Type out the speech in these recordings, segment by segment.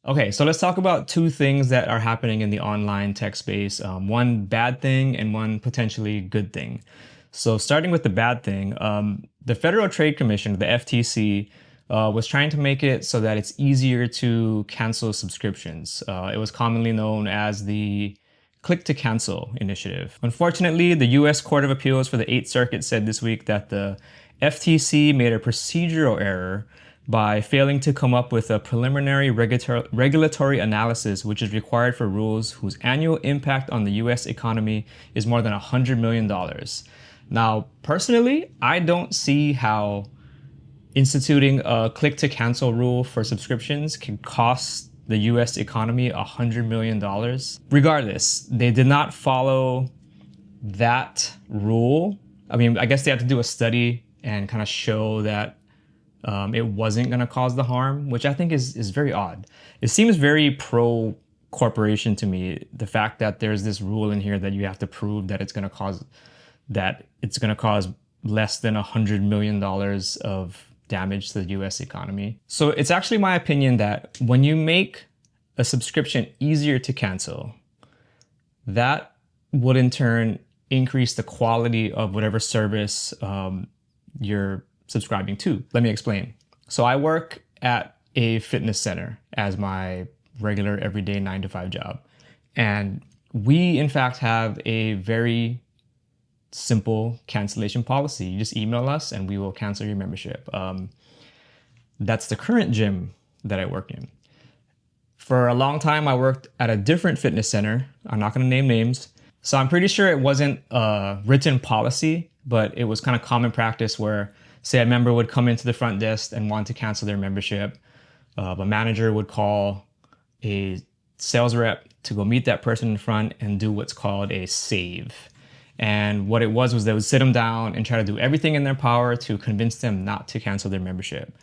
Okay, so let's talk about two things that are happening in the online tech space. One bad thing and one potentially good thing. So starting with the bad thing, the Federal Trade Commission, the FTC, was trying to make it so that it's easier to cancel subscriptions. It was commonly known as the Click to Cancel initiative. Unfortunately, the US Court of Appeals for the Eighth Circuit said this week that the FTC made a procedural error by failing to come up with a preliminary regulatory analysis which is required for rules whose annual impact on the US economy is more than $100 million. Now, personally, I don't see how instituting a click to cancel rule for subscriptions can cost the US economy $100 million. Regardless, they did not follow that rule. I mean, I guess they had to do a study and kind of show that it wasn't going to cause the harm, which I think is very odd. It seems very pro corporation to me, the fact that there's this rule in here that you have to prove that it's going to cause less than $100 million of damage to the US economy. So it's actually my opinion that when you make a subscription easier to cancel, that would in turn increase the quality of whatever service you're subscribing to. Let me explain. So I work at a fitness center as my regular everyday 9-to-5 job. And we in fact have a very simple cancellation policy. You just email us and we will cancel your membership. That's the current gym that I work in. For a long time, I worked at a different fitness center. I'm not going to name names. So I'm pretty sure it wasn't a written policy, but it was kind of common practice where, say, a member would come into the front desk and want to cancel their membership. A manager would call a sales rep to go meet that person in front and do what's called a save. And what it was they would sit them down and try to do everything in their power to convince them not to cancel their membership.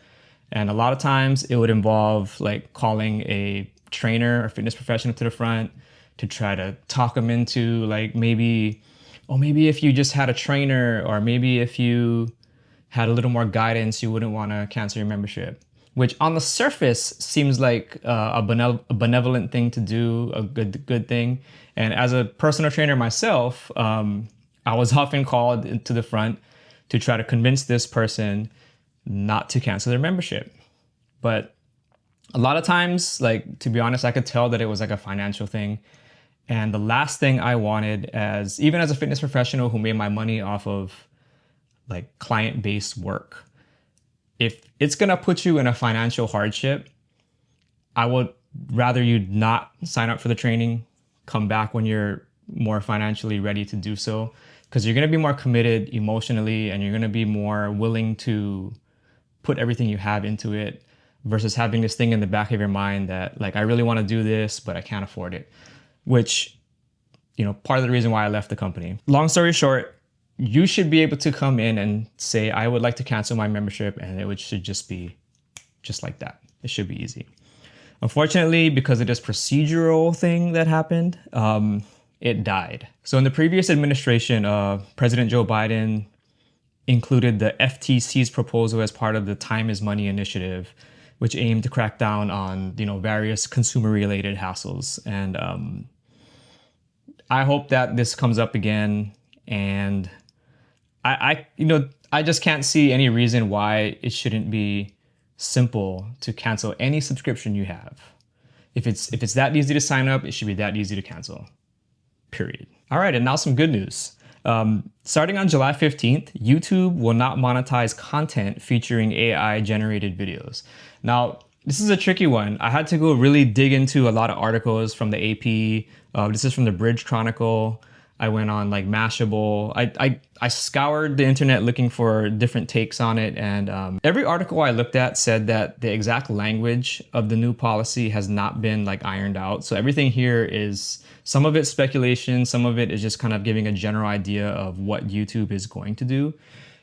And a lot of times it would involve like calling a trainer or fitness professional to the front to try to talk them into like maybe if you just had a trainer, or maybe if you had a little more guidance, you wouldn't want to cancel your membership, which on the surface seems like a benevolent thing to do, a good thing. And as a personal trainer myself, I was often called to the front to try to convince this person not to cancel their membership. But a lot of times, like, to be honest, I could tell that it was like a financial thing. And the last thing I wanted, even as a fitness professional who made my money off of like client-based work, if it's gonna put you in a financial hardship, I would rather you not sign up for the training, come back when you're more financially ready to do so, because you're gonna be more committed emotionally and you're gonna be more willing to put everything you have into it versus having this thing in the back of your mind that like, I really wanna do this, but I can't afford it, which, you know, part of the reason why I left the company. Long story short, you should be able to come in and say, I would like to cancel my membership, and should just be just like that. It should be easy. Unfortunately, because of this procedural thing that happened, it died. So in the previous administration, President Joe Biden included the FTC's proposal as part of the Time is Money initiative, which aimed to crack down on, you know, various consumer-related hassles. And I hope that this comes up again. And I just can't see any reason why it shouldn't be simple to cancel any subscription you have. If it's that easy to sign up, it should be that easy to cancel. Period. All right, and now some good news. Starting on July 15th, YouTube will not monetize content featuring AI-generated videos. Now, this is a tricky one. I had to go really dig into a lot of articles from the AP. This is from the Bridge Chronicle. I went on like Mashable. I scoured the internet looking for different takes on it, and every article I looked at said that the exact language of the new policy has not been like ironed out. So everything here is, some of it's speculation, some of it is just kind of giving a general idea of what YouTube is going to do.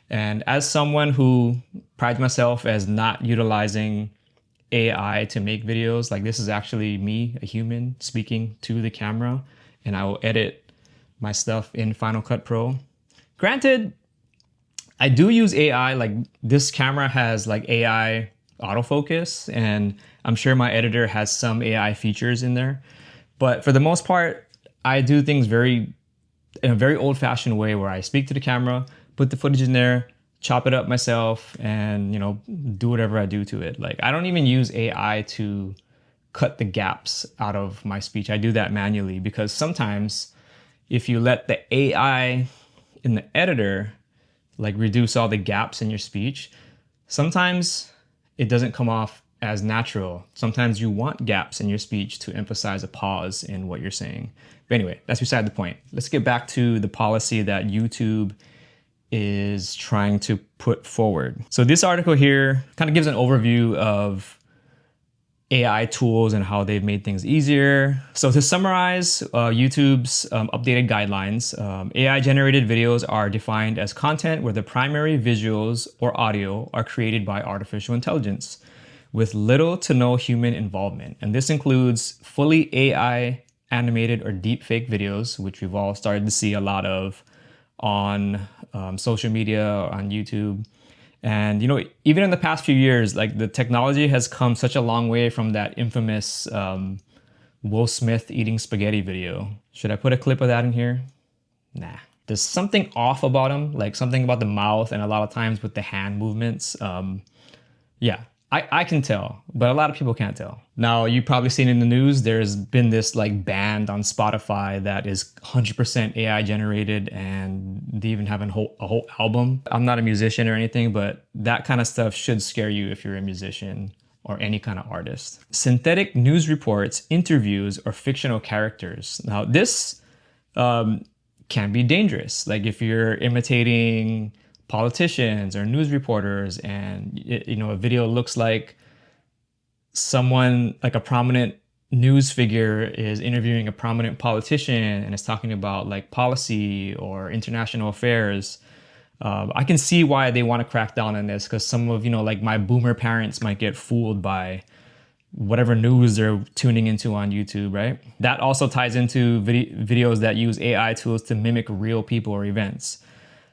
And as someone who prides myself as not utilizing AI to make videos, like this is actually me, a human, speaking to the camera, and I will edit my stuff in Final Cut Pro. Granted, I do use AI, like this camera has like AI autofocus, and I'm sure my editor has some AI features in there. But for the most part, I do things in a very old-fashioned way where I speak to the camera, put the footage in there, chop it up myself, and do whatever I do to it. Like, I don't even use AI to cut the gaps out of my speech. I do that manually because sometimes if you let the AI in the editor like reduce all the gaps in your speech, sometimes it doesn't come off as natural. Sometimes you want gaps in your speech to emphasize a pause in what you're saying. But anyway, that's beside the point. Let's get back to the policy that YouTube is trying to put forward. So this article here kind of gives an overview of AI tools and how they've made things easier. So to summarize YouTube's updated guidelines, AI generated videos are defined as content where the primary visuals or audio are created by artificial intelligence with little to no human involvement. And this includes fully AI animated or deepfake videos, which we've all started to see a lot of on social media, on YouTube. And even in the past few years, like the technology has come such a long way from that infamous Will Smith eating spaghetti video. Should I put a clip of that in here? Nah. There's something off about him, like something about the mouth and a lot of times with the hand movements. Yeah, I can tell, but a lot of people can't tell. Now, you've probably seen in the news, there's been this like band on Spotify that is 100% AI generated, and they even have a whole album. I'm not a musician or anything, but that kind of stuff should scare you if you're a musician or any kind of artist. Synthetic news reports, interviews, or fictional characters. Now, this can be dangerous. Like if you're imitating politicians or news reporters and a video looks like someone, like a prominent news figure is interviewing a prominent politician and is talking about like policy or international affairs. I can see why they want to crack down on this, because some of like my boomer parents might get fooled by whatever news they're tuning into on YouTube, right? That also ties into videos that use AI tools to mimic real people or events.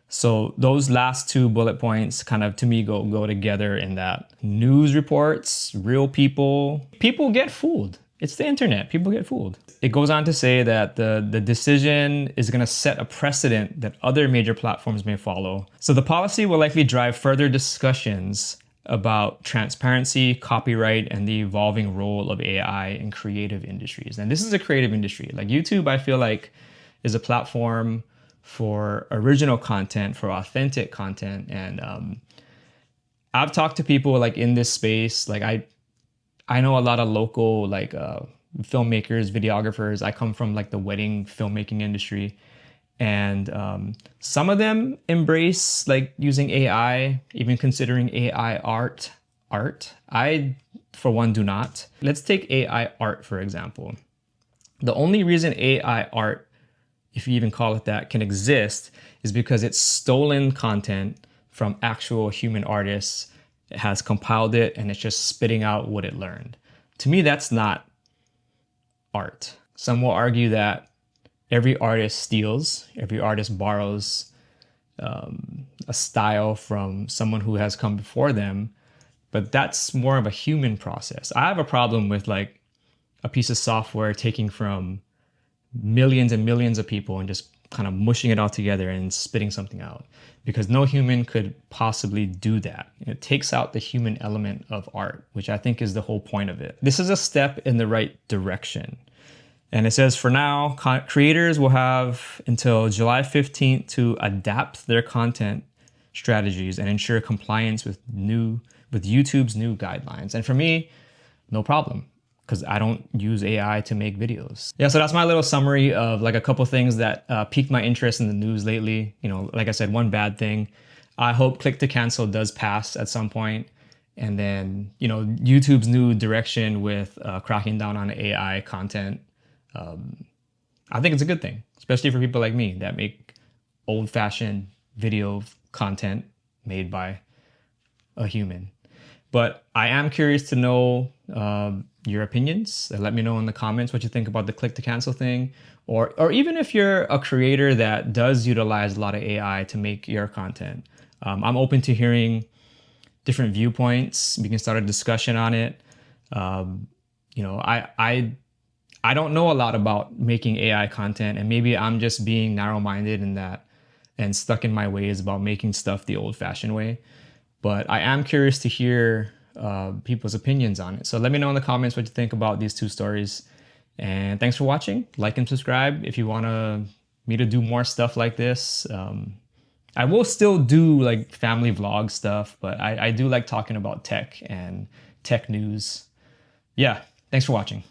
So those last two bullet points kind of, to me, go together in that news reports, real people get fooled. It's the internet. People get fooled. It goes on to say that the decision is going to set a precedent that other major platforms may follow. So the policy will likely drive further discussions about transparency, copyright, and the evolving role of AI in creative industries. And this is a creative industry. Like YouTube, I feel like, is a platform for original content, for authentic content. And I've talked to people like in this space. Like I know a lot of local like filmmakers, videographers. I come from like the wedding filmmaking industry. And some of them embrace like using AI, even considering AI art. I, for one, do not. Let's take AI art, for example. The only reason AI art, if you even call it that, can exist is because it's stolen content from actual human artists. It has compiled it and it's just spitting out what it learned. To me, that's not art. Some will argue that every artist steals, every artist borrows a style from someone who has come before them, but that's more of a human process. I have a problem with like a piece of software taking from millions and millions of people and just kind of mushing it all together and spitting something out, because no human could possibly do that. It takes out the human element of art, which I think is the whole point of it. This is a step in the right direction. And it says, for now, creators will have until July 15th to adapt their content strategies and ensure compliance with YouTube's new guidelines. And for me, no problem, because I don't use AI to make videos. Yeah, so that's my little summary of like a couple things that piqued my interest in the news lately. Like I said, one bad thing. I hope click to cancel does pass at some point. And then, YouTube's new direction with cracking down on AI content. I think it's a good thing, especially for people like me that make old-fashioned video content made by a human. But I am curious to know your opinions. Let me know in the comments what you think about the click to cancel thing, or even if you're a creator that does utilize a lot of AI to make your content. I'm open to hearing different viewpoints. We can start a discussion on it. You know, I don't know a lot about making AI content, and maybe I'm just being narrow-minded in that and stuck in my ways about making stuff the old-fashioned way. But I am curious to hear people's opinions on it. So let me know in the comments what you think about these two stories. And thanks for watching. Like and subscribe if you want me to do more stuff like this. I will still do like family vlog stuff, but I do like talking about tech and tech news. Yeah, thanks for watching.